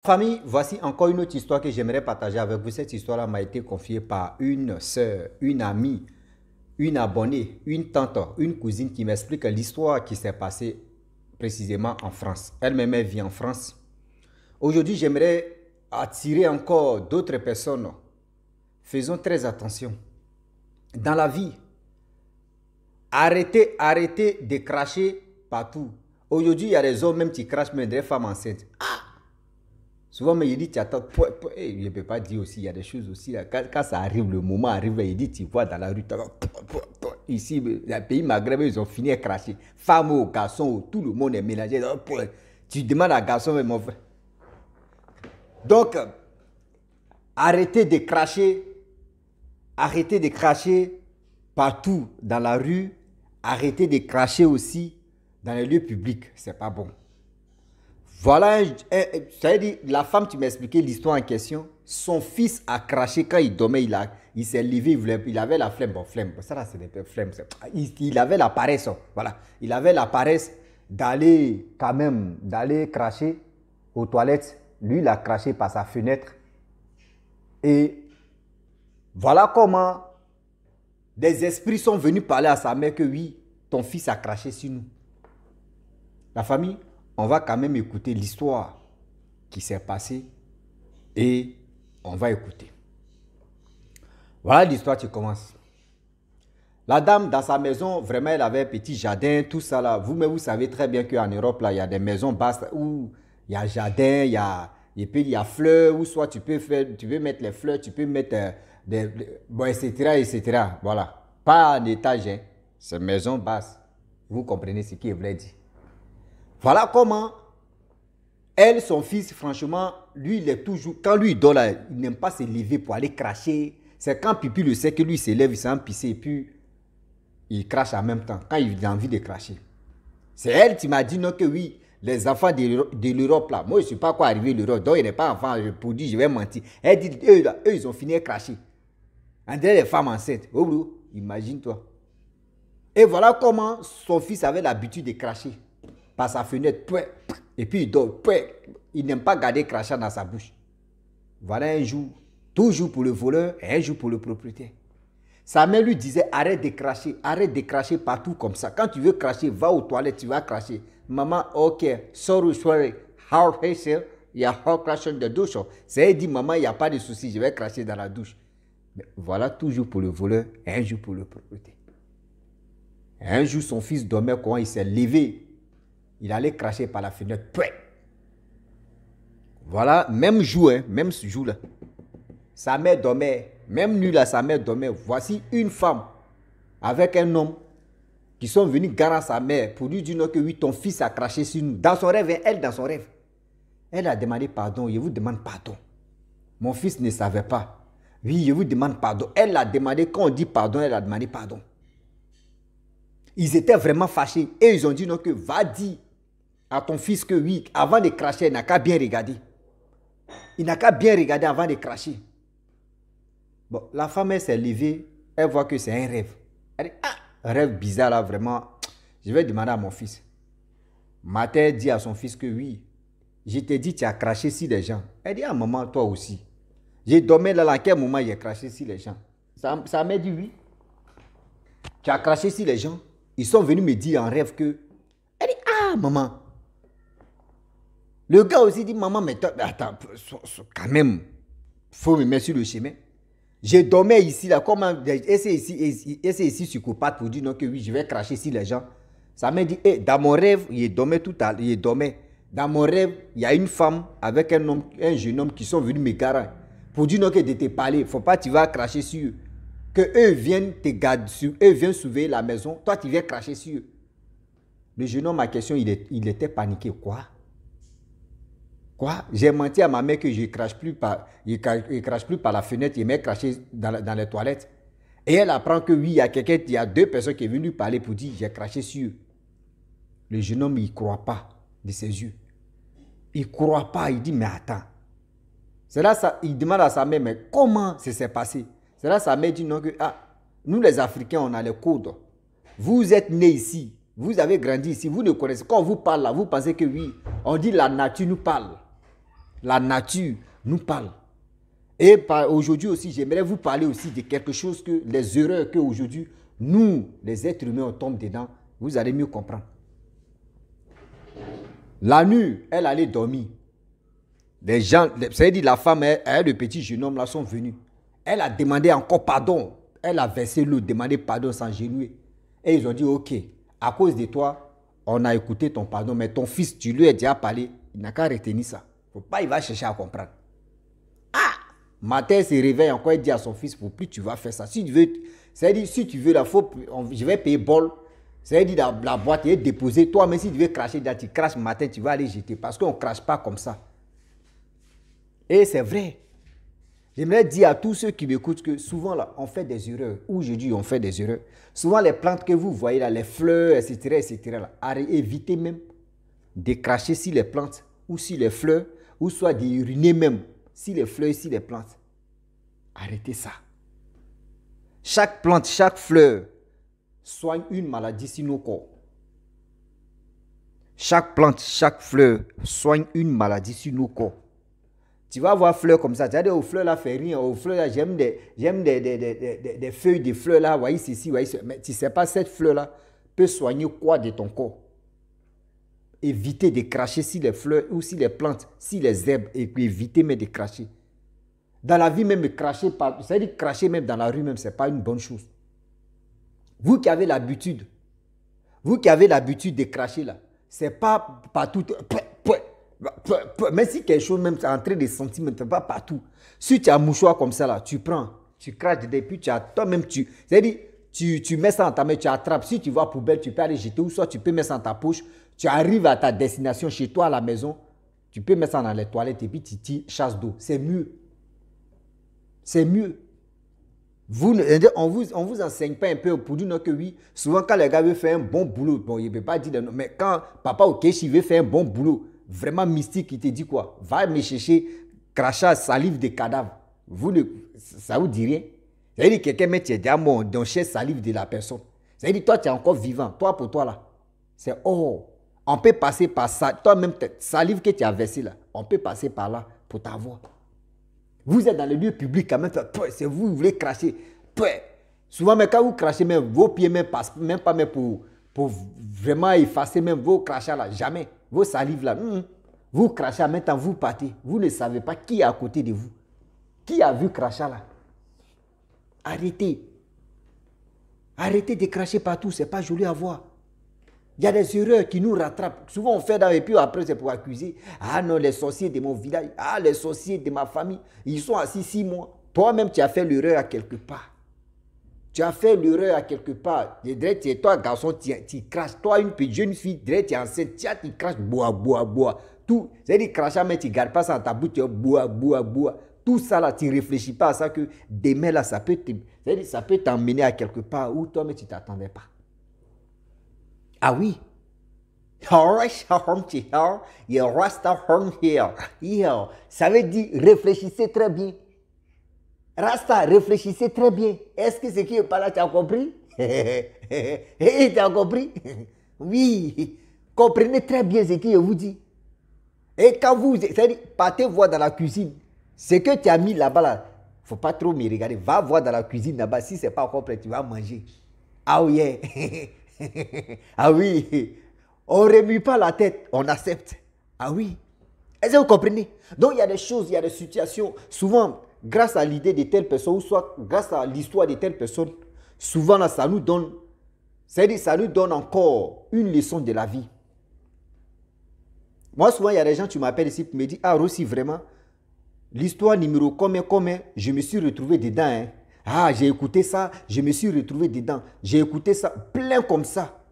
Famille, voici encore une autre histoire que j'aimerais partager avec vous. Cette histoire-là m'a été confiée par une sœur, une amie, une abonnée, une tante, une cousine qui m'explique l'histoire qui s'est passée précisément en France. Elle-même vit en France. Aujourd'hui, j'aimerais attirer encore d'autres personnes. Faisons très attention. Dans la vie, arrêtez de cracher partout. Aujourd'hui, il y a des hommes même qui crachent, mais des femmes enceintes. Souvent, mais il dit, tu attends, je ne peux pas dire aussi, il y a des choses aussi, là, quand ça arrive, le moment arrive, il dit, tu vois dans la rue, ici, les pays maghrébins, ils ont fini à cracher. Femmes ou garçons, tout le monde est mélangé. Tu demandes à garçon, mais mon frère. Donc, arrêtez de cracher partout dans la rue, arrêtez de cracher aussi dans les lieux publics, c'est pas bon. Voilà, c'est-à-dire, la femme, tu m'as expliqué l'histoire en question. Son fils a craché quand il dormait, il s'est levé, il avait la flemme. Bon, flemme, ça là, c'est des flemmes. Il avait la paresse, voilà. Il avait la paresse d'aller quand même, d'aller cracher aux toilettes. Lui, il a craché par sa fenêtre. Et voilà comment des esprits sont venus parler à sa mère que oui, ton fils a craché sur nous. La famille, on va quand même écouter l'histoire qui s'est passée et on va écouter. Voilà l'histoire qui commence. La dame, dans sa maison, vraiment, elle avait un petit jardin, tout ça là. Vous-même, vous savez très bien qu'en Europe, là, il y a des maisons basses où il y a jardin, il y a fleurs, ou soit tu peux mettre les fleurs, tu peux mettre bon, etc. Voilà. Pas en étage, hein. C'est maison basse. Vous comprenez ce qu'il voulait dire. Voilà comment elle, son fils, franchement, lui, il est toujours, quand lui il dort là, il n'aime pas se lever pour aller cracher. C'est quand Pipi le sait que lui il se lève, il s'en pisse et puis il crache en même temps, quand il a envie de cracher. C'est elle qui m'a dit non que oui, les enfants de l'Europe là, moi je ne sais pas quoi arriver l'Europe, donc il n'est pas enfant, pour dire je vais mentir. Elle dit, eux, là, eux ils ont fini à cracher. On dirait les femmes enceintes. Oh, imagine-toi. Et voilà comment son fils avait l'habitude de cracher par sa fenêtre, et puis il dort, il n'aime pas garder crachant dans sa bouche. Voilà un jour, toujours pour le voleur et un jour pour le propriétaire. Sa mère lui disait, arrête de cracher partout comme ça. Quand tu veux cracher, va aux toilettes, tu vas cracher. Maman, ok, sorry, il y a hors crachant de douche. C'est elle dit, maman, il n'y a pas de souci, je vais cracher dans la douche. Mais voilà toujours pour le voleur et un jour pour le propriétaire. Un jour, son fils dormait quand il s'est levé. Il allait cracher par la fenêtre. Voilà, même jour, hein, même ce jour-là. Sa mère dormait. Même nuit là, sa mère dormait. Voici une femme avec un homme qui sont venus garer sa mère pour lui dire non, que oui, ton fils a craché sur nous. Dans son rêve, elle, dans son rêve, elle a demandé pardon. Je vous demande pardon. Mon fils ne savait pas. Oui, je vous demande pardon. Elle a demandé, quand on dit pardon, elle a demandé pardon. Ils étaient vraiment fâchés. Et ils ont dit non, que va dire à ton fils que oui, avant de cracher, il n'a qu'à bien regarder. Il n'a qu'à bien regarder avant de cracher. Bon, la femme, elle s'est levée, elle voit que c'est un rêve. Elle dit, un rêve bizarre là, vraiment. Je vais demander à mon fils. Ma mère dit à son fils que oui, je t'ai dit, tu as craché sur les gens. Elle dit, maman, toi aussi. J'ai dormi là, à quel moment j'ai craché sur les gens? Sa mère dit oui. Tu as craché sur les gens. Ils sont venus me dire en rêve que. Elle dit, maman. Le gars aussi dit, maman, mais attends, quand même, il faut me mettre sur le chemin. Je dormais ici, là, comment, c'est ici psychopathe pour dire non, que oui, je vais cracher sur les gens. Ça m'a dit, dans mon rêve, il dormait tout à l'heure, il dormait. Dans mon rêve, il y a une femme avec un homme, un jeune homme qui sont venus me garer pour dire non, que de te parler, il ne faut pas que tu vas cracher sur eux. Que eux viennent te garder, eux viennent surveiller la maison, toi tu viens cracher sur eux. Le jeune homme, ma question, il était paniqué, quoi? Quoi? J'ai menti à ma mère que je ne crache plus par la fenêtre, il m'a craché dans les toilettes. Et elle apprend que oui, il y a deux personnes qui sont venues parler pour dire j'ai craché sur eux. Le jeune homme, il ne croit pas de ses yeux. Il ne croit pas, il dit mais attends. C'est là, il demande à sa mère, mais comment ça s'est passé? C'est là sa mère dit non, que nous les Africains, on a les codes. Vous êtes nés ici, vous avez grandi ici, vous ne connaissez. Quand on vous parle là, vous pensez que oui, on dit la nature nous parle. La nature nous parle. Et aujourd'hui aussi, j'aimerais vous parler aussi de quelque chose que les erreurs qu'aujourd'hui, nous, les êtres humains, on tombe dedans. Vous allez mieux comprendre. La nuit, elle allait dormir. Les gens, c'est-à-dire la femme et le petit jeune homme là sont venus. Elle a demandé encore pardon. Elle a versé l'eau, demandé pardon sans genouiller. Et ils ont dit, ok, à cause de toi, on a écouté ton pardon, mais ton fils, tu lui as déjà parlé, il n'a qu'à retenir ça. Faut pas, il va chercher à comprendre. Ah! Matin, se réveille encore, il dit à son fils, pour plus tu vas faire ça. Si tu veux, c'est-à-dire, si tu veux, là, je vais payer bol. C'est-à-dire, la boîte est déposée. Toi, mais si tu veux cracher, tu craches matin, tu vas aller jeter. Parce qu'on ne crache pas comme ça. Et c'est vrai. J'aimerais dire à tous ceux qui m'écoutent que souvent, là, on fait des erreurs. Aujourd'hui, on fait des erreurs. Souvent, les plantes que vous voyez là, les fleurs, etc., là, évitez même de cracher sur les plantes ou sur les fleurs, ou soit d'uriner même sur les fleurs et sur les plantes. Arrêtez ça. Chaque plante, chaque fleur soigne une maladie sur nos corps. Chaque plante, chaque fleur soigne une maladie sur nos corps. Tu vas voir fleurs comme ça. Tu vas dire aux fleurs là, fait rien. Aux fleurs là, j'aime des feuilles de fleurs là. Voyez ceci, voyez ceci. Mais tu ne sais pas, cette fleur là peut soigner quoi de ton corps. Évitez de cracher sur les fleurs ou sur les plantes, sur les herbes. Et puis évitez même de cracher. Dans la vie même, cracher, c'est-à-dire cracher même dans la rue même, ce n'est pas une bonne chose. Vous qui avez l'habitude de cracher là, ce n'est pas partout. Mais si quelque chose même est en train de sentir, mais pas partout. Si tu as un mouchoir comme ça là, tu prends, tu craches dedans, puis toi-même c'est-à-dire, tu mets ça dans ta main, tu attrapes. Si tu vas à la poubelle, tu peux aller jeter, ou soit tu peux mettre ça dans ta poche. Tu arrives à ta destination chez toi à la maison, tu peux mettre ça dans les toilettes et puis tu chasses d'eau. C'est mieux. C'est mieux. On ne vous enseigne pas un peu pour dire non que oui. Souvent, quand les gars veulent faire un bon boulot, bon, il ne peut pas dire non, mais quand papa ou Keshi veut faire un bon boulot, vraiment mystique, il te dit quoi? Va me chercher crachat, salive de cadavre. Ça vous dit rien? C'est-à-dire que quelqu'un met déjà mort dans la salive de la personne. C'est-à-dire toi, tu es encore vivant. Toi, pour toi, là, c'est oh. On peut passer par ça. Toi-même, salive que tu as versée là, on peut passer par là pour t'avoir. Vous êtes dans le lieu public quand même, c'est vous voulez cracher. Souvent, mais quand vous crachez, même, vos pieds ne passent même pas même pour vraiment effacer même vos crachats là. Jamais. Vos salives là. Vous crachez, maintenant vous partez. Vous ne savez pas qui est à côté de vous. Qui a vu crachat là? Arrêtez. Arrêtez de cracher partout, ce n'est pas joli à voir. Il y a des erreurs qui nous rattrapent. Souvent, on fait dans et puis après, c'est pour accuser. Ah non, les sorciers de mon village. Ah, les sorciers de ma famille. Ils sont assis 6 mois. Toi-même, tu as fait l'erreur à quelque part. Tu as fait l'erreur à quelque part. Toi, garçon, tu craches. Toi, une petite jeune fille, tu es enceinte. Tu craches, bois. Tout. C'est-à-dire, crachant, mais tu ne gardes pas ça dans ta bouche. Tu bois. Tout ça, là, tu ne réfléchis pas à ça que demain, là, ça peut t'emmener à quelque part où toi-même, tu ne t'attendais pas. Ah oui. Ça veut dire réfléchissez très bien. Rasta, réfléchissez très bien. Est-ce que ce qui est pas là, tu as compris? Tu as compris? Oui. Comprenez très bien ce que je vous dis. Et quand vous, c'est-à-dire, partez voir dans la cuisine. Ce que tu as mis là-bas, là, faut pas trop me regarder. Va voir dans la cuisine là-bas. Si c'est pas complet, tu vas manger. Ah oui. Ah oui, on ne remue pas la tête, on accepte. Ah oui, est-ce que vous comprenez? Donc il y a des choses, il y a des situations, souvent grâce à l'idée de telle personne, ou soit grâce à l'histoire de telle personne, souvent là, ça nous donne, c'est-à-dire ça nous donne encore une leçon de la vie. Moi souvent il y a des gens qui m'appellent ici pour me dire, ah Rossi vraiment, l'histoire numéro combien, je me suis retrouvé dedans, hein. Ah, j'ai écouté ça, je me suis retrouvé dedans. J'ai écouté ça, plein comme ça.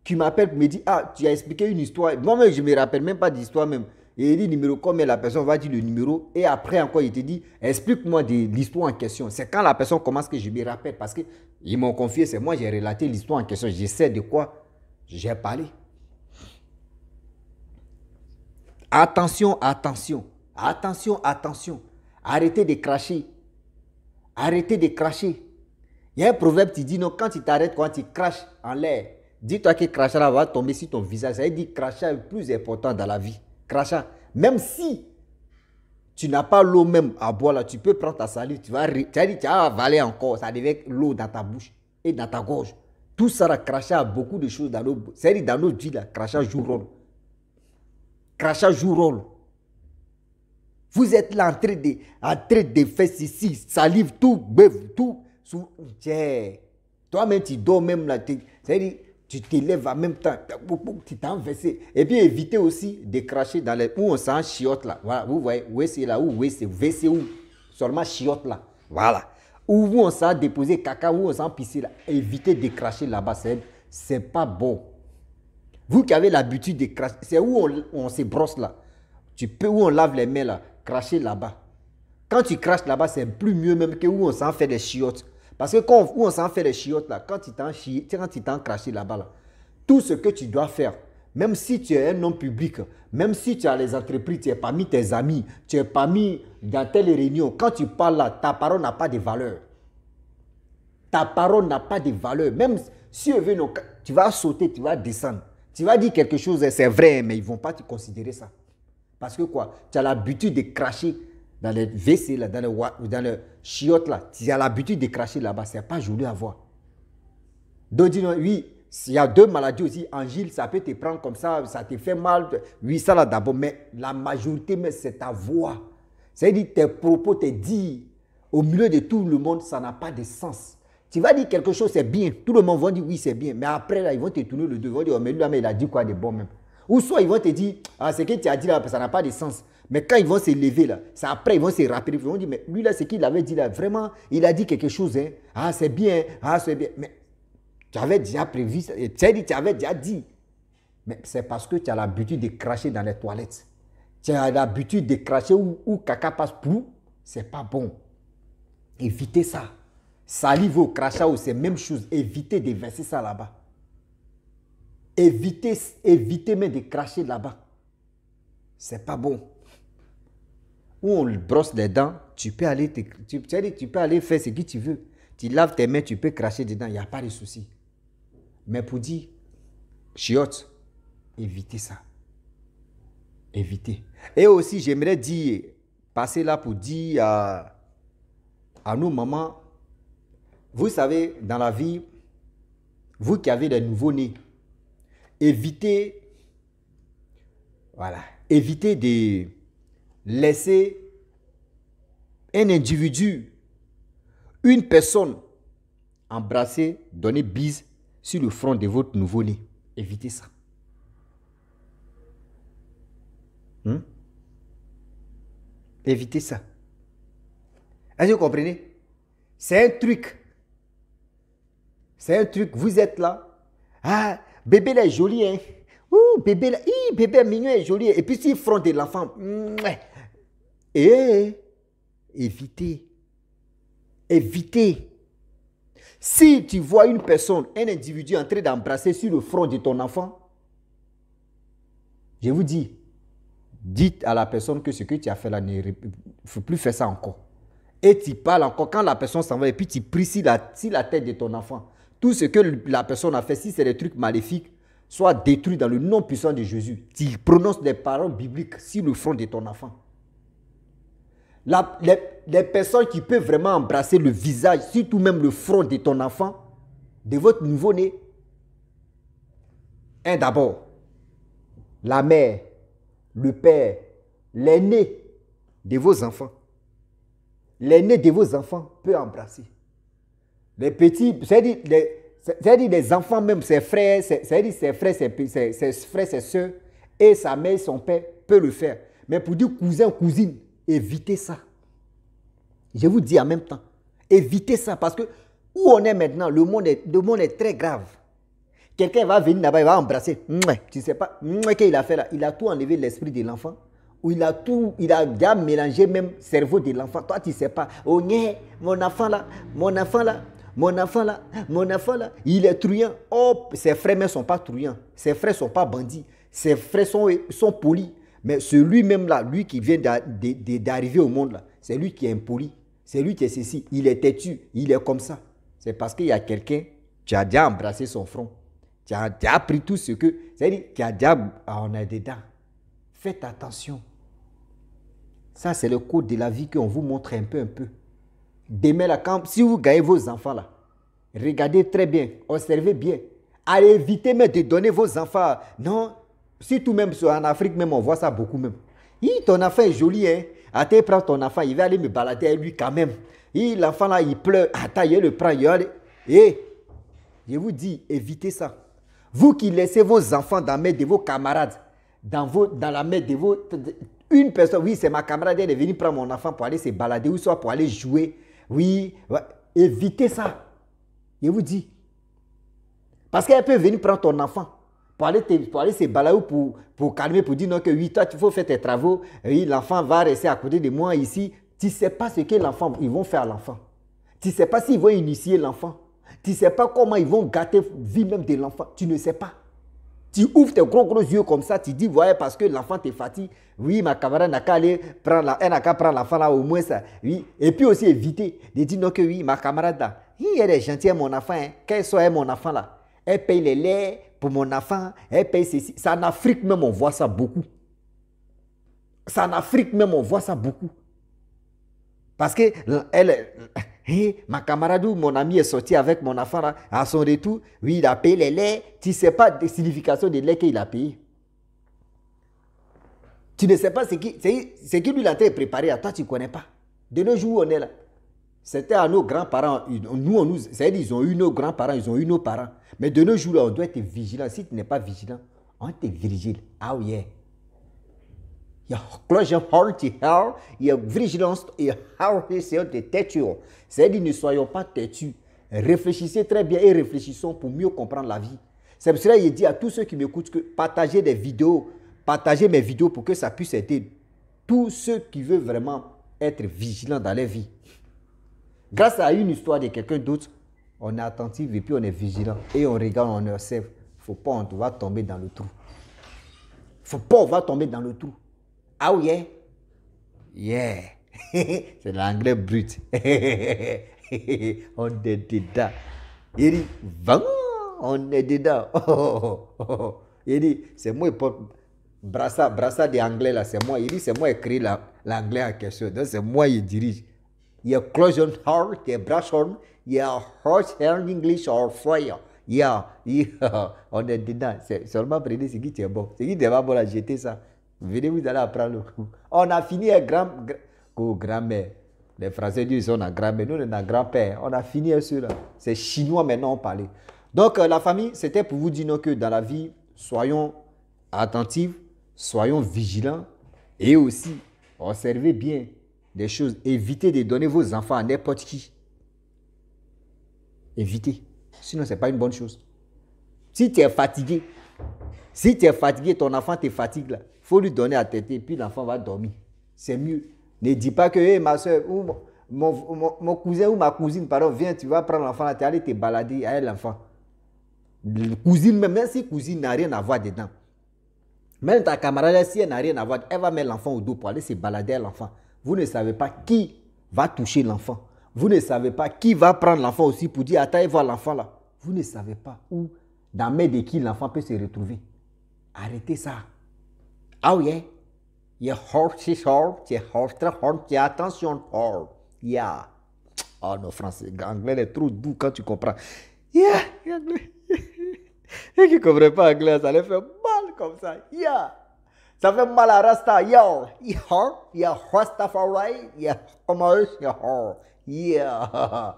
Qui m'appelle pour me dire, ah, tu as expliqué une histoire. Moi-même, je ne me rappelle même pas d'histoire même. Et il dit numéro combien, la personne va dire le numéro. Et après encore, il te dit, explique-moi de l'histoire en question. C'est quand la personne commence que je me rappelle. Parce qu'ils m'ont confié, c'est moi, j'ai relaté l'histoire en question. Je sais de quoi j'ai parlé. Attention. Arrêtez de cracher. Arrêtez de cracher. Il y a un proverbe qui dit non, quand tu t'arrêtes, quand tu craches en l'air, dis-toi que crachat là va tomber sur ton visage. Ça veut dire crachat est le plus important dans la vie. Crachat. Même si tu n'as pas l'eau même à boire là, tu peux prendre ta salive, tu vas avaler encore, ça devient l'eau dans ta bouche et dans ta gorge. Tout ça a craché à beaucoup de choses dans nos, c'est-à-dire dans notre vie là, crachat joue rôle. Crachat joue rôle. Vous êtes là en train de faire ceci, salive, tout, bœuf, tout. Toi-même, tu dors même là. C'est-à-dire, tu te lèves en même temps, tu t'es enversé. Et puis, évitez aussi de cracher dans les... Où on sent chiotte là. Voilà, vous voyez, où c'est là, où c'est WC, où seulement chiotte là. Voilà. Où on sent déposer caca, où on sent pisser là. Évitez de cracher là-bas, c'est pas bon. Vous qui avez l'habitude de cracher, c'est où on se brosse là. Tu peux, où on lave les mains là, cracher là-bas. Quand tu craches là-bas, c'est plus mieux même que où on s'en fait des chiottes. Parce que quand où on s'en fait des chiottes là, quand tu t'en craché là-bas, là, tout ce que tu dois faire, même si tu es un homme public, même si tu as les entreprises, tu es parmi tes amis, tu es parmi dans telle réunion, quand tu parles là, ta parole n'a pas de valeur. Ta parole n'a pas de valeur. Même si tu vas sauter, tu vas descendre. Tu vas dire quelque chose, c'est vrai, mais ils ne vont pas te considérer ça. Parce que quoi? Tu as l'habitude de cracher dans les WC, là, dans le chiotte, là. Tu as l'habitude de cracher là-bas. Ce n'est pas joli à voir. Donc, dis oui, s'il y a deux maladies aussi, Angile, ça peut te prendre comme ça te fait mal. Oui, ça là d'abord, mais la majorité, c'est ta voix. C'est-à-dire tes propos, tes dires, au milieu de tout le monde, ça n'a pas de sens. Tu vas dire quelque chose, c'est bien. Tout le monde va dire oui, c'est bien. Mais après, là, ils vont te tourner le dos. Ils vont dire, oh, mais lui, là, mais il a dit quoi de bon même. Ou soit ils vont te dire, ah, ce que tu as dit là, ça n'a pas de sens. Mais quand ils vont se lever là, c'est après ils vont se rappeler. Ils vont dire, mais lui là, ce qu'il avait dit là, vraiment, il a dit quelque chose. Hein. Ah, c'est bien, ah, c'est bien. Mais tu avais déjà prévu, tu avais déjà dit. Mais c'est parce que tu as l'habitude de cracher dans les toilettes. Tu as l'habitude de cracher où caca passe pour. C'est pas bon. Évitez ça. Salive au crachat, c'est la même chose. Évitez de verser ça là-bas. Évitez même de cracher là-bas. C'est pas bon. Où on brosse les dents, tu peux aller faire ce que tu veux. Tu laves tes mains, tu peux cracher dedans, il n'y a pas de souci. Mais pour dire, chiotte, évitez ça. Évitez. Et aussi, j'aimerais dire, passer là pour dire à nos mamans, vous savez, dans la vie, vous qui avez des nouveaux-nés, évitez de laisser un individu, une personne, embrasser, donner bise sur le front de votre nouveau-né. Évitez ça. Évitez ça. Est-ce que vous comprenez? C'est un truc. C'est un truc. Vous êtes là. Ah, bébé là est joli, hein. Ouh, bébé là, bébé mignon est joli. Et puis s'il front de l'enfant. Évitez. Évitez. Si tu vois une personne, un individu en train d'embrasser sur le front de ton enfant, je vous dis, dites à la personne que ce que tu as fait là, il ne faut plus faire ça encore. Et tu parles encore quand la personne s'en va et puis tu pries sur la tête de ton enfant. Tout ce que la personne a fait, si c'est des trucs maléfiques, soit détruit dans le nom puissant de Jésus. Tu prononces des paroles bibliques sur le front de ton enfant. Les personnes qui peuvent vraiment embrasser le visage, surtout même le front de ton enfant, de votre nouveau-né. D'abord, la mère, le père, l'aîné de vos enfants. L'aîné de vos enfants peut embrasser. Les petits, c'est-à-dire les enfants même, ses frères, c'est-à-dire ses frères, ses soeurs, et sa mère, son père, peut le faire. Mais pour dire cousin, cousine, évitez ça. Je vous dis en même temps, évitez ça parce que où on est maintenant, le monde est très grave. Quelqu'un va venir là-bas, il va embrasser. Tu ne sais pas, qu'est-ce qu'il a fait là? Il a tout enlevé l'esprit de l'enfant. Ou il a déjà mélangé même le cerveau de l'enfant. Toi, tu ne sais pas. Oh, mon enfant là, il est truand. Oh, ses frères ne sont pas truands. Ses frères ne sont pas bandits. Ses frères sont polis. Mais celui-même là, lui qui vient d'arriver au monde là, c'est lui qui est impoli. C'est lui qui est ceci. Il est têtu. Il est comme ça. C'est parce qu'il y a quelqu'un, tu as déjà embrassé son front. Tu as appris tout ce que... C'est-à-dire qu'il y a déjà... on est dedans. Faites attention. Ça, c'est le code de la vie qu'on vous montre un peu. Demain, là, si vous gagnez vos enfants, là, regardez très bien, observez bien. Allez éviter même de donner vos enfants. Non, si tout même en Afrique, même, on voit ça beaucoup même. Ton enfant est joli, hein. Attends, prends ton enfant, il va aller me balader avec lui quand même. L'enfant là, il pleure. Attends, il le prend. Je vous dis, évitez ça. Vous qui laissez vos enfants dans la main de vos camarades, dans la main de une personne, oui, c'est ma camarade, elle est venue prendre mon enfant pour aller se balader ou soit pour aller jouer. Oui, ouais, évitez ça. Je vous dis. Parce qu'elle peut venir prendre ton enfant pour aller se balader ou pour calmer, pour dire non, que oui, toi, tu faut faire tes travaux. Oui, l'enfant va rester à côté de moi ici. Tu ne sais pas ce que ils vont faire à l'enfant. Tu ne sais pas s'ils vont initier l'enfant. Tu ne sais pas comment ils vont gâter la vie même de l'enfant. Tu ne sais pas. Tu ouvres tes gros yeux comme ça, tu dis, ouais, parce que l'enfant te fatigue. Oui, ma camarade n'a qu'à aller prendre l'enfant là au moins ça. Oui. Et puis aussi éviter de dire non que oui, ma camarade là, elle est gentille, mon enfant, hein. Qu'elle soit mon enfant là. Elle paye les laits pour mon enfant, elle paye ceci. Ça en Afrique même, on voit ça beaucoup. Ça en Afrique même, on voit ça beaucoup. Parce que ma camarade ou mon ami est sorti avec mon enfant là, à son retour, oui, il a payé les laits. Tu ne sais pas la signification des laits qu'il a payé. Tu ne sais pas ce qui lui a été préparé à toi, tu ne connais pas. De nos jours, on est là. C'était à nos grands-parents. C'est-à-dire ils ont eu nos grands-parents, ils ont eu nos parents. Mais de nos jours, là, on doit être vigilant. Si tu n'es pas vigilant, on te vigile. Ah oui. Il y a closure heart, il y a vigilance, il y a heart, c'est de têtu. C'est-à-dire, ne soyons pas têtus. Réfléchissez très bien et réfléchissons pour mieux comprendre la vie. C'est pour cela qu'il dit à tous ceux qui m'écoutent que partagez des vidéos, partagez mes vidéos pour que ça puisse aider tous ceux qui veulent vraiment être vigilants dans leur vie. Grâce à une histoire de quelqu'un d'autre, on est attentif et puis on est vigilant. Et on regarde, on observe. Il ne faut pas, on va tomber dans le trou. Il ne faut pas, on va tomber dans le trou. Ah oui, yeah. Yeah. C'est l'anglais brut. On est dedans. Il dit, vraiment, on est dedans. Il dit, c'est moi, brassard de anglais là, c'est moi. Il dit, c'est moi qui écrit l'anglais en question. Donc c'est moi qui dirige. Il y a closure heart, il y a brush horn, il y a horse hand English or fire. Yeah. On est dedans. C'est seulement prenez ce qui est bon. Ce qui est pas bon là, jeter ça. Venez, vous allez apprendre le coup. On a fini avec grand-mère. Les Français disent on a grand-mère. Nous, on a grand-père. On a fini avec ceux-là. C'est chinois maintenant, on parlait. Donc, la famille, c'était pour vous dire que dans la vie, soyons attentifs, soyons vigilants et aussi, observez bien des choses. Évitez de donner vos enfants à n'importe qui. Évitez. Sinon, ce n'est pas une bonne chose. Si tu es fatigué, ton enfant te fatigue là, il faut lui donner à téter, puis l'enfant va dormir. C'est mieux. Ne dis pas que hey, ma soeur ou mon cousin ou ma cousine, pardon, viens, tu vas prendre l'enfant là, tu vas aller te balader avec l'enfant. Cousine, même si cousine n'a rien à voir dedans. Même ta camarade, si elle n'a rien à voir, elle va mettre l'enfant au dos pour aller se balader avec l'enfant. Vous ne savez pas qui va toucher l'enfant. Vous ne savez pas qui va prendre l'enfant aussi pour dire, attends, voir l'enfant là. Vous ne savez pas où, dans main de qui l'enfant peut se retrouver. Arrêtez ça. Ah oui, il y a horse, il y a attention, horse. Yeah. Oh non, français, anglais est trop doux quand tu comprends. Yeah, anglais. Et qui ne comprend pas anglais, ça les fait mal comme ça. Yeah. Ça fait mal à Rasta. Yo. Yeah, Rastafari. Yeah, Homer. Yeah.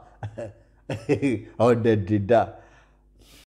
On est dedans.